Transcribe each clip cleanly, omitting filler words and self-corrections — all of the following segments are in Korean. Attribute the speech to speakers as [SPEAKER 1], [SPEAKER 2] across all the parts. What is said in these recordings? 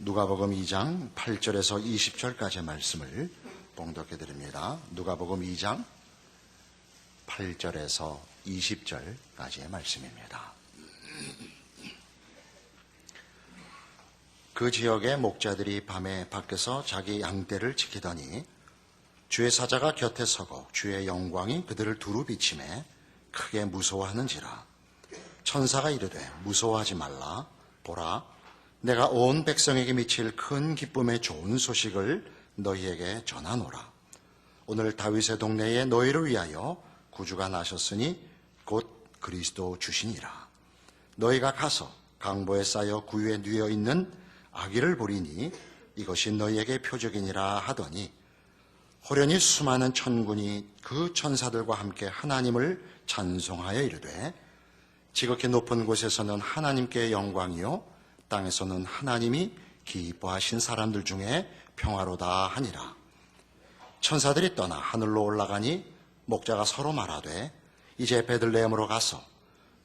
[SPEAKER 1] 누가복음 2장 8절에서 20절까지의 말씀을 봉독해 드립니다. 누가복음 2장 8절에서 20절까지의 말씀입니다. 그 지역의 목자들이 밤에 밖에서 자기 양떼를 지키더니 주의 사자가 곁에 서고 주의 영광이 그들을 두루 비치매 크게 무서워하는지라. 천사가 이르되 무서워하지 말라. 보라, 내가 온 백성에게 미칠 큰 기쁨의 좋은 소식을 너희에게 전하노라. 오늘 다윗의 동네에 너희를 위하여 구주가 나셨으니 곧 그리스도 주시니라. 너희가 가서 강보에 쌓여 구유에 뉘어 있는 아기를 보리니 이것이 너희에게 표적이니라 하더니 호련히 수많은 천군이 그 천사들과 함께 하나님을 찬송하여 이르되 지극히 높은 곳에서는 하나님께 영광이요 땅에서는 하나님이 기뻐하신 사람들 중에 평화로다 하니라. 천사들이 떠나 하늘로 올라가니 목자가 서로 말하되 이제 베들레헴으로 가서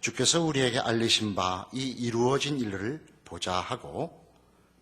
[SPEAKER 1] 주께서 우리에게 알리신 바 이 이루어진 일을 보자 하고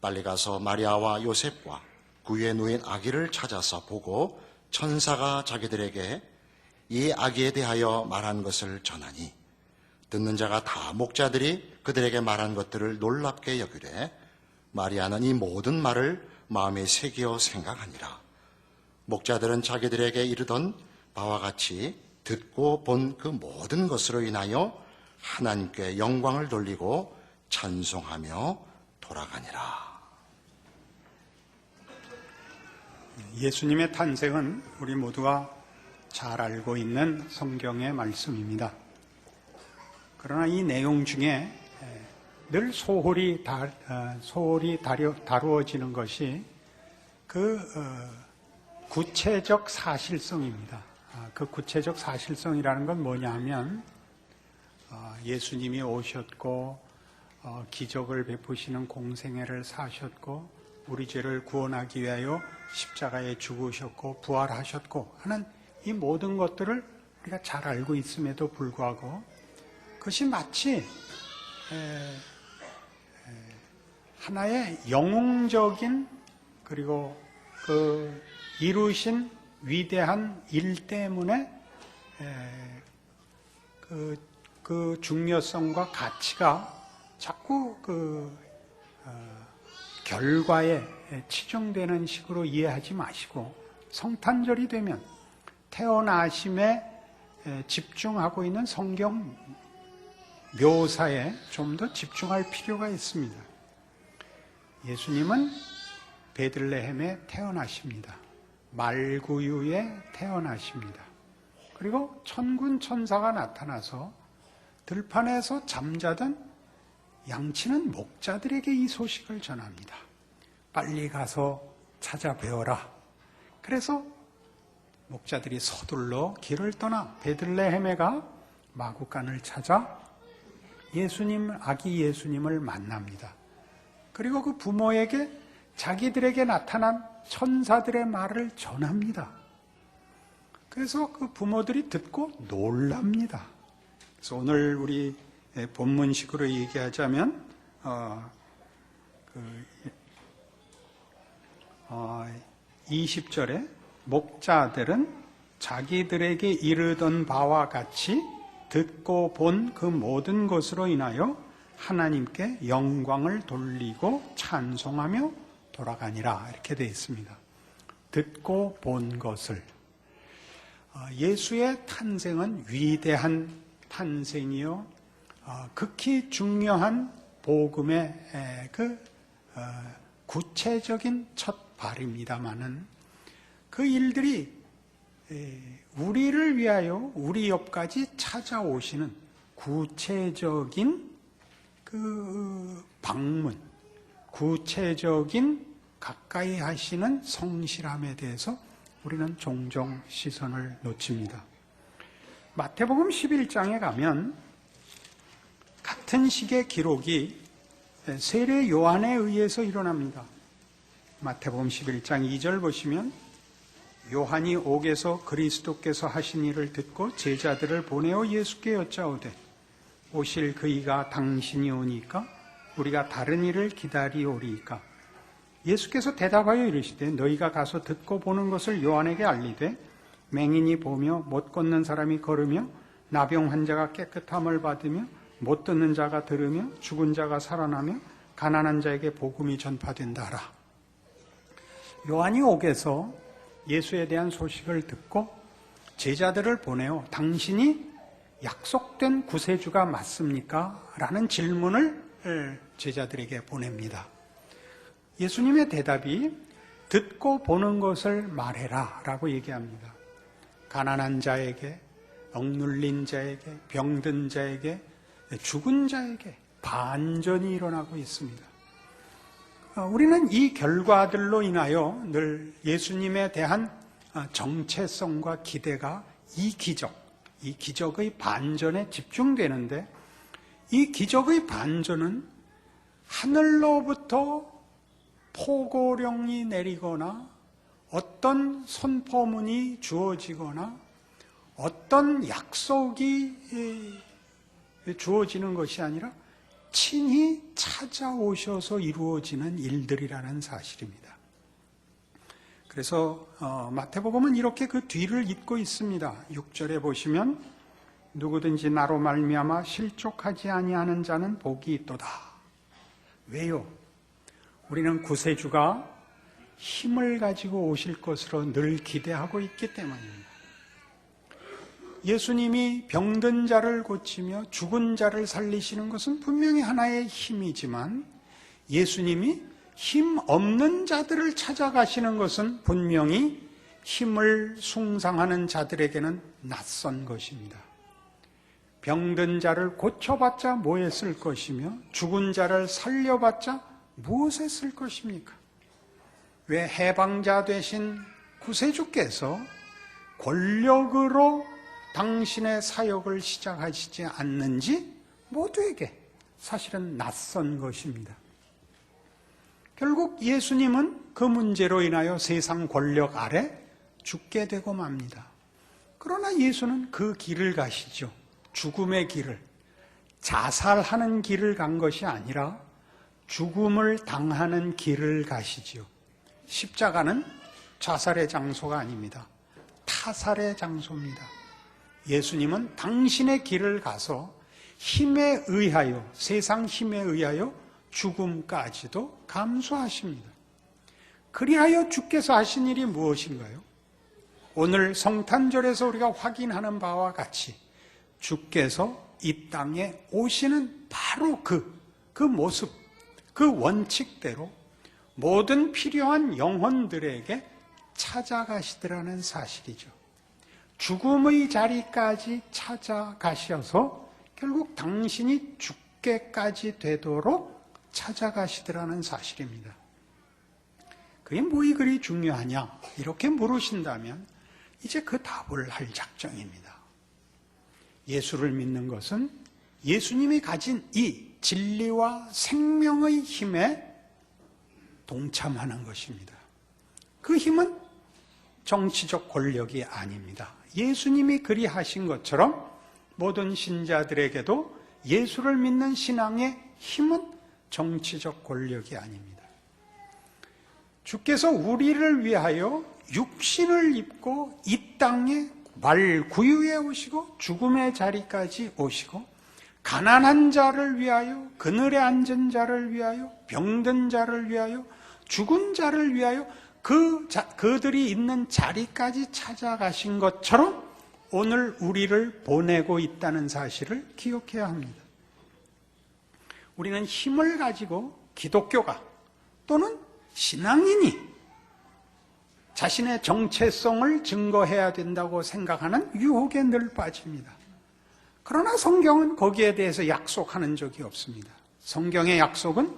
[SPEAKER 1] 빨리 가서 마리아와 요셉과 구유에 누인 아기를 찾아서 보고 천사가 자기들에게 이 아기에 대하여 말한 것을 전하니 듣는 자가 다 목자들이 그들에게 말한 것들을 놀랍게 여기되 마리아는 이 모든 말을 마음에 새기어 생각하니라. 목자들은 자기들에게 이르던 바와 같이 듣고 본 그 모든 것으로 인하여 하나님께 영광을 돌리고 찬송하며 돌아가니라.
[SPEAKER 2] 예수님의 탄생은 우리 모두가 잘 알고 있는 성경의 말씀입니다. 그러나 이 내용 중에 늘 소홀히 다루어지는 것이 그 구체적 사실성입니다. 그 구체적 사실성이라는 건 뭐냐 하면 예수님이 오셨고 기적을 베푸시는 공생애를 사셨고 우리 죄를 구원하기 위하여 십자가에 죽으셨고 부활하셨고 하는 이 모든 것들을 우리가 잘 알고 있음에도 불구하고 그것이 마치 하나의 영웅적인 그리고 그 이루신 위대한 일 때문에 그 중요성과 가치가 자꾸 결과에 치중되는 식으로 이해하지 마시고 성탄절이 되면 태어나심에 집중하고 있는 성경 묘사에 좀 더 집중할 필요가 있습니다. 예수님은 베들레헴에 태어나십니다. 말구유에 태어나십니다. 그리고 천군 천사가 나타나서 들판에서 잠자던 양치는 목자들에게 이 소식을 전합니다. 빨리 가서 찾아뵈어라. 그래서 목자들이 서둘러 길을 떠나 베들레헴에 가 마구간을 찾아 아기 예수님을 만납니다. 그리고 그 부모에게 자기들에게 나타난 천사들의 말을 전합니다. 그래서 그 부모들이 듣고 놀랍니다. 그래서 오늘 우리 본문식으로 얘기하자면 20절에 목자들은 자기들에게 이르던 바와 같이 듣고 본 그 모든 것으로 인하여 하나님께 영광을 돌리고 찬송하며 돌아가니라 이렇게 되어 있습니다. 듣고 본 것을 예수의 탄생은 위대한 탄생이요 극히 중요한 복음의 구체적인 첫 발입니다마는 그 일들이 우리를 위하여 우리 옆까지 찾아오시는 구체적인 그 방문, 구체적인 가까이 하시는 성실함에 대해서 우리는 종종 시선을 놓칩니다. 마태복음 11장에 가면 같은 식의 기록이 세례 요한에 의해서 일어납니다. 마태복음 11장 2절 보시면 요한이 옥에서 그리스도께서 하신 일을 듣고 제자들을 보내어 예수께 여짜오되 오실 그이가 당신이 오니까 우리가 다른 일을 기다리오리이까 예수께서 대답하여 이르시되 너희가 가서 듣고 보는 것을 요한에게 알리되 맹인이 보며 못 걷는 사람이 걸으며 나병 환자가 깨끗함을 받으며 못 듣는 자가 들으며 죽은 자가 살아나며 가난한 자에게 복음이 전파된다 하라. 요한이 옥에서 예수에 대한 소식을 듣고 제자들을 보내어 당신이 약속된 구세주가 맞습니까? 라는 질문을 제자들에게 보냅니다. 예수님의 대답이 듣고 보는 것을 말해라 라고 얘기합니다. 가난한 자에게, 억눌린 자에게, 병든 자에게, 죽은 자에게 반전이 일어나고 있습니다. 우리는 이 결과들로 인하여 늘 예수님에 대한 정체성과 기대가 이 기적의 반전에 집중되는데, 이 기적의 반전은 하늘로부터 포고령이 내리거나 어떤 선포문이 주어지거나 어떤 약속이 주어지는 것이 아니라 친히 찾아오셔서 이루어지는 일들이라는 사실입니다. 그래서 마태복음은 이렇게 그 뒤를 잇고 있습니다. 6절에 보시면 누구든지 나로 말미암아 실족하지 아니하는 자는 복이 있도다. 왜요? 우리는 구세주가 힘을 가지고 오실 것으로 늘 기대하고 있기 때문입니다. 예수님이 병든 자를 고치며 죽은 자를 살리시는 것은 분명히 하나의 힘이지만, 예수님이 힘 없는 자들을 찾아가시는 것은 분명히 힘을 숭상하는 자들에게는 낯선 것입니다. 병든 자를 고쳐봤자 뭐에 쓸 것이며 죽은 자를 살려봤자 무엇에 쓸 것입니까? 왜 해방자 되신 구세주께서 권력으로 당신의 사역을 시작하시지 않는지 모두에게 사실은 낯선 것입니다. 결국 예수님은 그 문제로 인하여 세상 권력 아래 죽게 되고 맙니다. 그러나 예수는 그 길을 가시죠. 죽음의 길을, 자살하는 길을 간 것이 아니라 죽음을 당하는 길을 가시지요. 십자가는 자살의 장소가 아닙니다. 타살의 장소입니다. 예수님은 당신의 길을 가서 힘에 의하여, 세상 힘에 의하여 죽음까지도 감수하십니다. 그리하여 주께서 하신 일이 무엇인가요? 오늘 성탄절에서 우리가 확인하는 바와 같이 주께서 이 땅에 오시는 바로 그 모습, 그 원칙대로 모든 필요한 영혼들에게 찾아가시더라는 사실이죠. 죽음의 자리까지 찾아가셔서 결국 당신이 죽게까지 되도록 찾아가시더라는 사실입니다. 그게 뭐이 그리 중요하냐? 이렇게 물으신다면 이제 그 답을 할 작정입니다. 예수를 믿는 것은 예수님이 가진 이 진리와 생명의 힘에 동참하는 것입니다. 그 힘은 정치적 권력이 아닙니다. 예수님이 그리하신 것처럼 모든 신자들에게도 예수를 믿는 신앙의 힘은 정치적 권력이 아닙니다. 주께서 우리를 위하여 육신을 입고 이 땅에 말구유에 오시고 죽음의 자리까지 오시고 가난한 자를 위하여, 그늘에 앉은 자를 위하여, 병든 자를 위하여, 죽은 자를 위하여 그들이 있는 자리까지 찾아가신 것처럼 오늘 우리를 보내고 있다는 사실을 기억해야 합니다. 우리는 힘을 가지고 기독교가 또는 신앙인이 자신의 정체성을 증거해야 된다고 생각하는 유혹에 늘 빠집니다. 그러나 성경은 거기에 대해서 약속하는 적이 없습니다. 성경의 약속은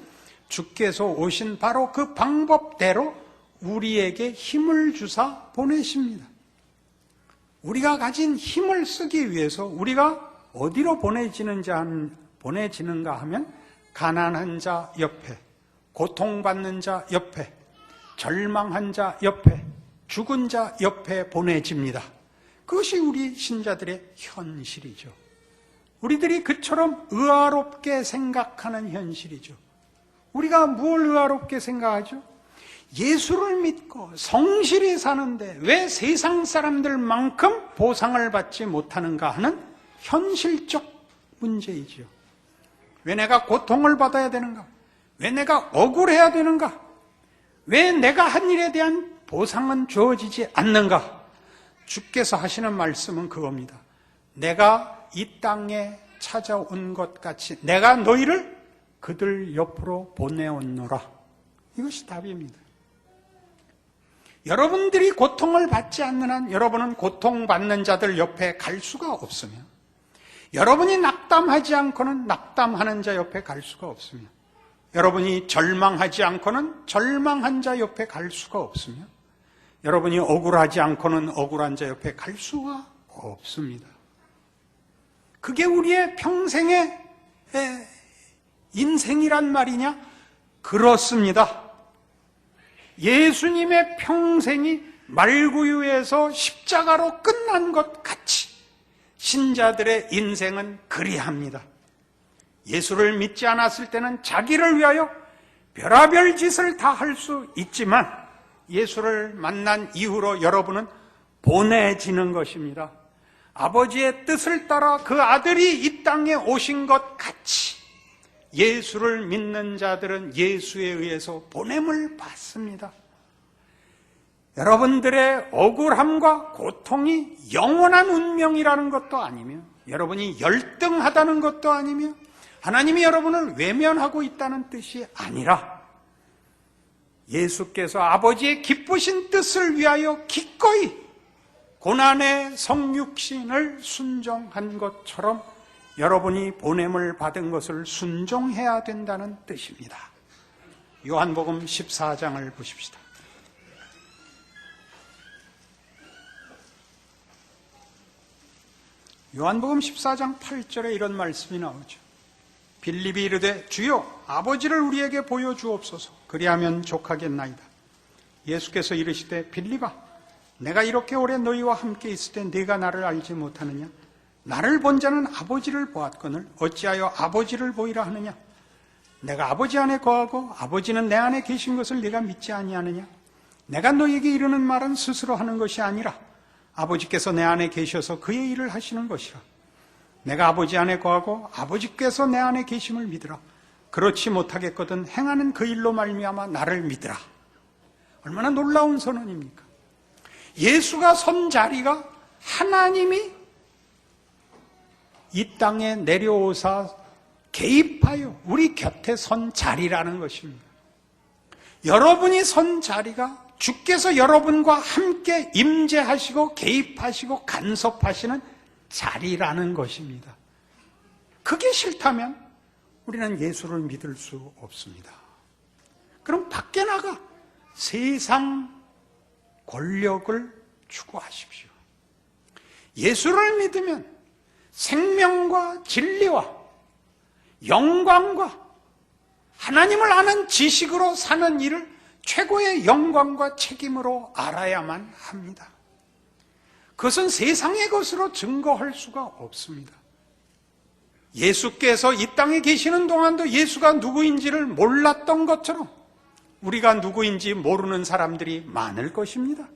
[SPEAKER 2] 주께서 오신 바로 그 방법대로 우리에게 힘을 주사 보내십니다. 우리가 가진 힘을 쓰기 위해서 우리가 어디로 보내지는가 하면 가난한 자 옆에, 고통받는 자 옆에, 절망한 자 옆에, 죽은 자 옆에 보내집니다. 그것이 우리 신자들의 현실이죠. 우리들이 그처럼 의아롭게 생각하는 현실이죠. 우리가 뭘 의아롭게 생각하죠? 예수를 믿고 성실히 사는데 왜 세상 사람들만큼 보상을 받지 못하는가 하는 현실적 문제이지요. 왜 내가 고통을 받아야 되는가? 왜 내가 억울해야 되는가? 왜 내가 한 일에 대한 보상은 주어지지 않는가? 주께서 하시는 말씀은 그겁니다. 내가 이 땅에 찾아온 것 같이 내가 너희를 그들 옆으로 보내었노라. 이것이 답입니다. 여러분들이 고통을 받지 않는 한 여러분은 고통받는 자들 옆에 갈 수가 없으며, 여러분이 낙담하지 않고는 낙담하는 자 옆에 갈 수가 없으며, 여러분이 절망하지 않고는 절망한 자 옆에 갈 수가 없으며, 여러분이 억울하지 않고는 억울한 자 옆에 갈 수가 없습니다. 그게 우리의 평생의 인생이란 말이냐? 그렇습니다. 예수님의 평생이 말구유에서 십자가로 끝난 것 같이 신자들의 인생은 그리합니다. 예수를 믿지 않았을 때는 자기를 위하여 별의별 짓을 다 할 수 있지만 예수를 만난 이후로 여러분은 보내지는 것입니다. 아버지의 뜻을 따라 그 아들이 이 땅에 오신 것 같이 예수를 믿는 자들은 예수에 의해서 보냄을 받습니다. 여러분들의 억울함과 고통이 영원한 운명이라는 것도 아니며, 여러분이 열등하다는 것도 아니며, 하나님이 여러분을 외면하고 있다는 뜻이 아니라 예수께서 아버지의 기쁘신 뜻을 위하여 기꺼이 고난의 성육신을 순종한 것처럼 여러분이 보냄을 받은 것을 순종해야 된다는 뜻입니다. 요한복음 14장을 보십시다. 요한복음 14장 8절에 이런 말씀이 나오죠. 빌립이 이르되 주여 아버지를 우리에게 보여주옵소서. 그리하면 족하겠나이다. 예수께서 이르시되 빌립아 내가 이렇게 오래 너희와 함께 있을 때 네가 나를 알지 못하느냐? 나를 본 자는 아버지를 보았거늘 어찌하여 아버지를 보이라 하느냐? 내가 아버지 안에 거하고 아버지는 내 안에 계신 것을 네가 믿지 아니하느냐? 내가 너희에게 이르는 말은 스스로 하는 것이 아니라 아버지께서 내 안에 계셔서 그의 일을 하시는 것이라. 내가 아버지 안에 거하고 아버지께서 내 안에 계심을 믿으라. 그렇지 못하겠거든 행하는 그 일로 말미암아 나를 믿으라. 얼마나 놀라운 선언입니까? 예수가 선 자리가 하나님이 이 땅에 내려오사 개입하여 우리 곁에 선 자리라는 것입니다. 여러분이 선 자리가 주께서 여러분과 함께 임재하시고 개입하시고 간섭하시는 자리라는 것입니다. 그게 싫다면 우리는 예수를 믿을 수 없습니다. 그럼 밖에 나가 세상 권력을 추구하십시오. 예수를 믿으면 생명과 진리와 영광과 하나님을 아는 지식으로 사는 일을 최고의 영광과 책임으로 알아야만 합니다. 그것은 세상의 것으로 증거할 수가 없습니다. 예수께서 이 땅에 계시는 동안도 예수가 누구인지를 몰랐던 것처럼 우리가 누구인지 모르는 사람들이 많을 것입니다.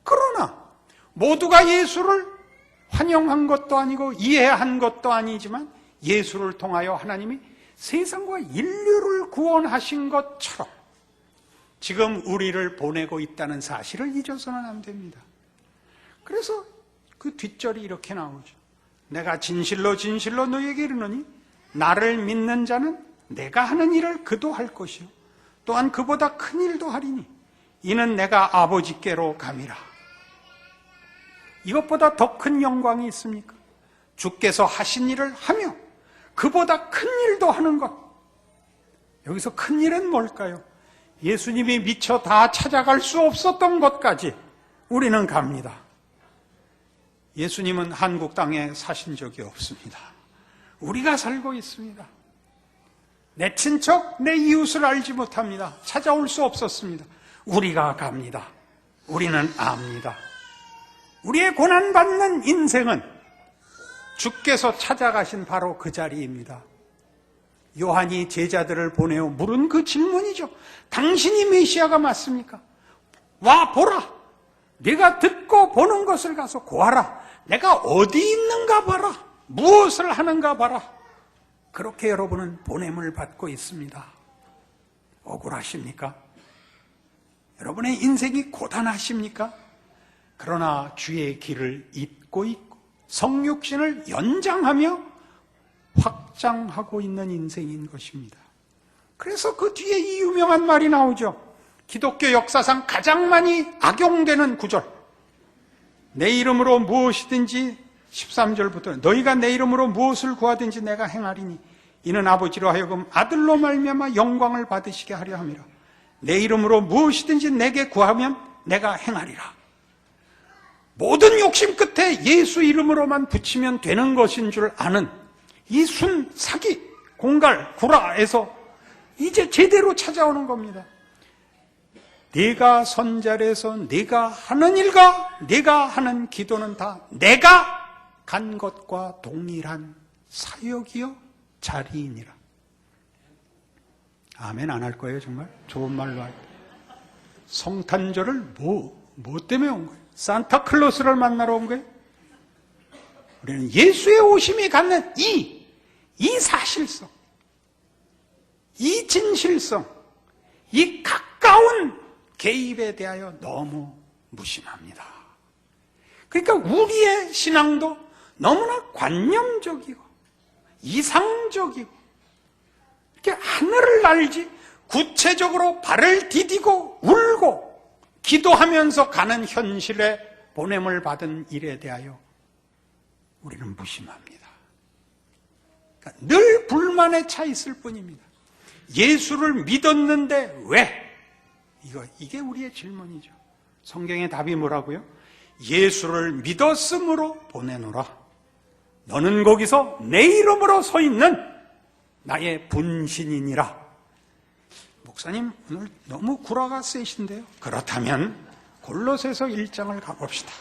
[SPEAKER 2] 그러나 모두가 예수를 환영한 것도 아니고 이해한 것도 아니지만 예수를 통하여 하나님이 세상과 인류를 구원하신 것처럼 지금 우리를 보내고 있다는 사실을 잊어서는 안 됩니다. 그래서 그 뒷절이 이렇게 나오죠. 내가 진실로 진실로 너희에게 이르노니 나를 믿는 자는 내가 하는 일을 그도 할 것이요 또한 그보다 큰 일도 하리니 이는 내가 아버지께로 감이라. 이것보다 더 큰 영광이 있습니까? 주께서 하신 일을 하며 그보다 큰 일도 하는 것. 여기서 큰 일은 뭘까요? 예수님이 미처 다 찾아갈 수 없었던 것까지 우리는 갑니다. 예수님은 한국 땅에 사신 적이 없습니다. 우리가 살고 있습니다. 내 친척, 내 이웃을 알지 못합니다. 찾아올 수 없었습니다. 우리가 갑니다. 우리는 압니다. 우리의 고난받는 인생은 주께서 찾아가신 바로 그 자리입니다. 요한이 제자들을 보내어 물은 그 질문이죠. 당신이 메시아가 맞습니까? 와 보라. 네가 듣고 보는 것을 가서 고하라. 내가 어디 있는가 봐라. 무엇을 하는가 봐라. 그렇게 여러분은 보냄을 받고 있습니다. 억울하십니까? 여러분의 인생이 고단하십니까? 그러나 주의 길을 잇고 있고 성육신을 연장하며 확장하고 있는 인생인 것입니다. 그래서 그 뒤에 이 유명한 말이 나오죠. 기독교 역사상 가장 많이 악용되는 구절. 내 이름으로 무엇이든지 13절부터 너희가 내 이름으로 무엇을 구하든지 내가 행하리니 이는 아버지로 하여금 아들로 말미암아 영광을 받으시게 하려 함이라. 내 이름으로 무엇이든지 내게 구하면 내가 행하리라. 모든 욕심 끝에 예수 이름으로만 붙이면 되는 것인 줄 아는 이 순, 사기, 공갈, 구라에서 이제 제대로 찾아오는 겁니다. 네가 선자에서 네가 하는 일과 네가 하는 기도는 다 내가 간 것과 동일한 사역이요 자리이니라. 아멘 안 할 거예요 정말? 좋은 말로 할 거예요. 성탄절을 뭐 때문에 온 거예요? 산타클로스를 만나러 온 거예요? 우리는 예수의 오심이 갖는 이 사실성, 이 진실성, 이 가까운 개입에 대하여 너무 무심합니다. 그러니까 우리의 신앙도 너무나 관념적이고 이상적이고 이렇게 하늘을 날지 구체적으로 발을 디디고 울고 기도하면서 가는 현실에 보냄을 받은 일에 대하여 우리는 무심합니다. 그러니까 늘 불만에 차 있을 뿐입니다. 예수를 믿었는데 왜? 이게 우리의 질문이죠. 성경의 답이 뭐라고요? 예수를 믿었으므로 보내노라. 너는 거기서 내 이름으로 서 있는 나의 분신이니라. 목사님 오늘 너무 구라가 세신데요. 그렇다면 골로새서 1장을 가봅시다.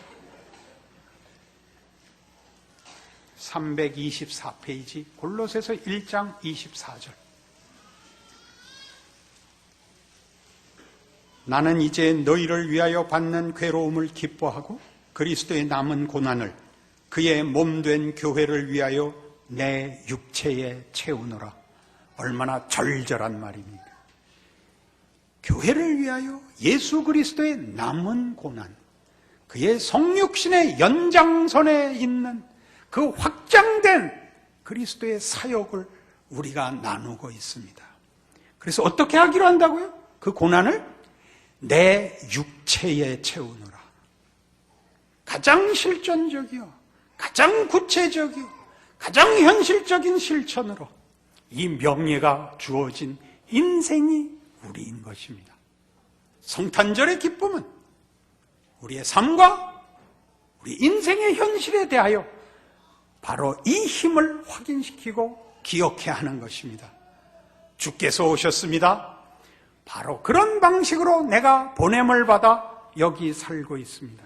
[SPEAKER 2] 324페이지 골로새서 1장 24절. 나는 이제 너희를 위하여 받는 괴로움을 기뻐하고 그리스도의 남은 고난을 그의 몸된 교회를 위하여 내 육체에 채우노라. 얼마나 절절한 말입니까? 교회를 위하여 예수 그리스도의 남은 고난, 그의 성육신의 연장선에 있는 그 확장된 그리스도의 사역을 우리가 나누고 있습니다. 그래서 어떻게 하기로 한다고요? 그 고난을 내 육체에 채우노라. 가장 실존적이요, 가장 구체적이요, 가장 현실적인 실천으로 이 명예가 주어진 인생이 우리인 것입니다. 성탄절의 기쁨은 우리의 삶과 우리 인생의 현실에 대하여 바로 이 힘을 확인시키고 기억해야 하는 것입니다. 주께서 오셨습니다. 바로 그런 방식으로 내가 보냄을 받아 여기 살고 있습니다.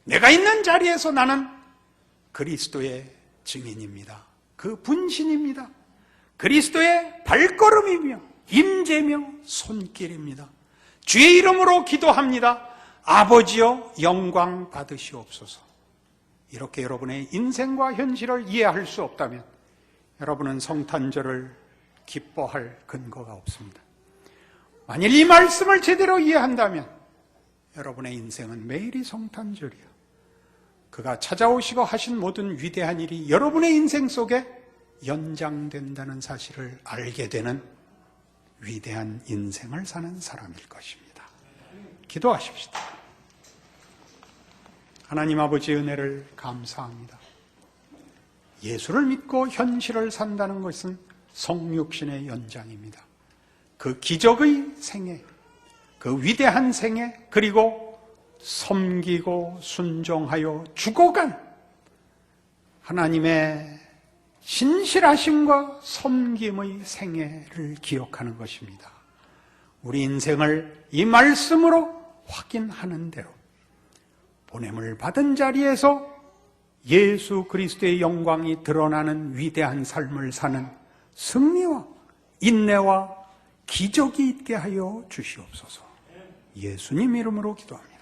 [SPEAKER 2] 내가 있는 자리에서 나는 그리스도의 증인입니다. 그 분신입니다. 그리스도의 발걸음이며 임재며 손길입니다. 주의 이름으로 기도합니다. 아버지여 영광 받으시옵소서. 이렇게 여러분의 인생과 현실을 이해할 수 없다면 여러분은 성탄절을 기뻐할 근거가 없습니다. 만일 이 말씀을 제대로 이해한다면 여러분의 인생은 매일이 성탄절이요, 그가 찾아오시고 하신 모든 위대한 일이 여러분의 인생 속에 연장된다는 사실을 알게 되는 위대한 인생을 사는 사람일 것입니다. 기도하십시다. 하나님 아버지의 은혜를 감사합니다. 예수를 믿고 현실을 산다는 것은 성육신의 연장입니다. 그 기적의 생애, 그 위대한 생애, 그리고 섬기고 순종하여 죽어간 하나님의 신실하심과 섬김의 생애를 기억하는 것입니다. 우리 인생을 이 말씀으로 확인하는 대로 보냄을 받은 자리에서 예수 그리스도의 영광이 드러나는 위대한 삶을 사는 승리와 인내와 기적이 있게 하여 주시옵소서. 예수님 이름으로 기도합니다.